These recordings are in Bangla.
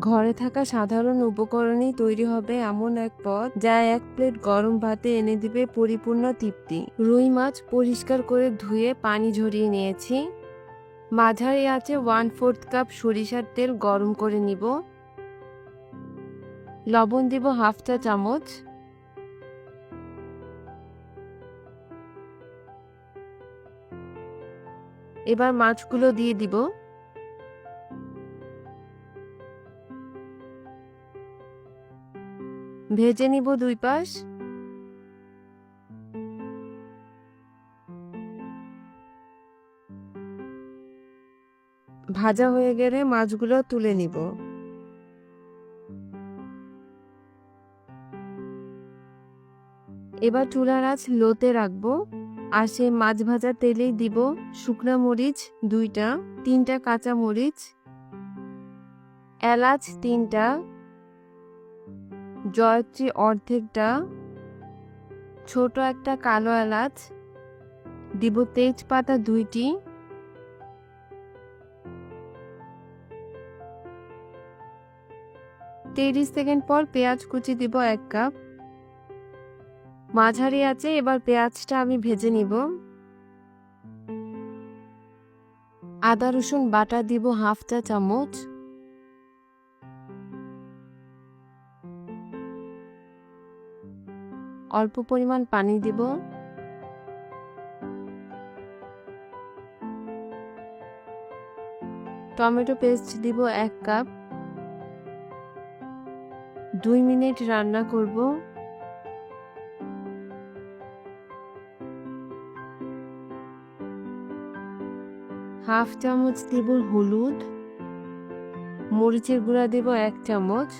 ঘরে থাকা সাধারণ উপকরণেই তৈরি হবে এমন এক পদ যা এক প্লেট গরম ভাতে এনে দিবে পরিপূর্ণ তৃপ্তি। রুই মাছ পরিষ্কার করে ধুয়ে পানি ঝরিয়ে নিয়েছি। মাঝারি আঁচে 1/4 কাপ সরিষার তেল গরম করে নিব। লবণ দিব 1/2 চা চামচ। এবার মাছগুলো দিয়ে দিব। ভেজে নিব 2 পাশ। ভাজা হয়ে গেলে মাছগুলো তুলে নিব। এবার চুলার আঁচ লোতে রাখবো আর সেই মাছ ভাজা তেলেই দিব শুকনা মরিচ 2টা, 3টা কাঁচা মরিচ, এলাচ 3টা, জয়ত্রী অর্ধেকটা, ছোট একটা কালো এলাচ দিব, তেজপাতা 2টি, 30 সেকেন্ড পর পেঁয়াজ কুচি দিব 1 কাপ। মাঝারি আছে এবার পেঁয়াজটা আমি ভেজে নিব। আদা রসুন বাটা দিব 1/2 চা চামচ। অল্প পরিমাণ পানি দিব। টমেটো পেস্ট দিব 1 কাপ। 2 মিনিট রান্না করব। হাফ চামচ দিব হলুদ। মরিচের গুঁড়া দিব 1 চামচ।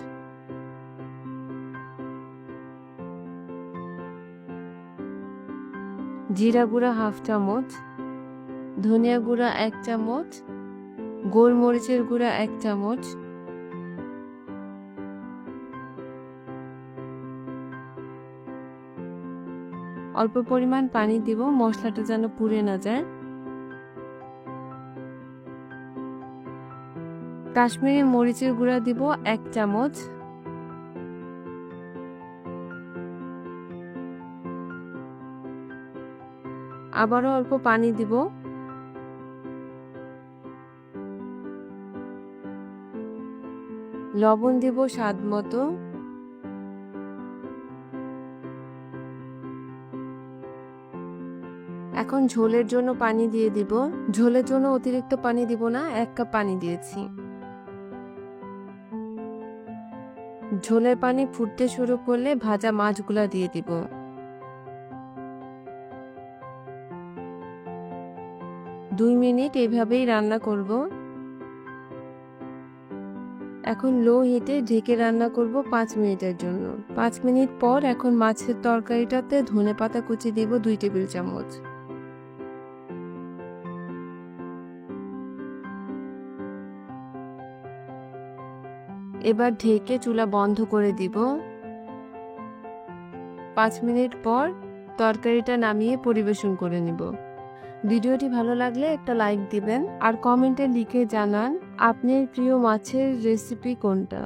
জিরা গুঁড়া 1/2 চামচ। ধনিয়া গুঁড়া 1 চামচ। গোলমরিচের গুঁড়া 1 চামচ। অল্প পরিমাণ পানি দিব মশলাটা যেন পুড়ে না যায়। কাশ্মীরি মরিচের গুঁড়া দিব 1 চামচ। আবারও অল্প পানি দিব। লবণ দিব স্বাদ মতো। এখন ঝোলের জন্য পানি দিয়ে দিব। ঝোলের জন্য অতিরিক্ত পানি দিব না, 1 কাপ পানি দিয়েছি। ঝোলের পানি ফুটতে শুরু করলে ভাজা মাছগুলা দিয়ে দিব। দুই মিনিট এভাবেই রান্না করব। এখন লো হিটে ঢেকে রান্না করব 5 মিনিটের জন্য। 5 মিনিট পর এখন মাছের তরকারিটাতে ধনেপাতা কুচি দিব 2 টেবিল চামচ। এবার ঢেকে চুলা বন্ধ করে দিব। 5 মিনিট পর তরকারিটা নামিয়ে পরিবেশন করে নিব। ভিডিওটি ভালো লাগলে একটা লাইক দিবেন আর কমেন্টে লিখে জানান আপনার প্রিয় মাছের রেসিপি কোনটা।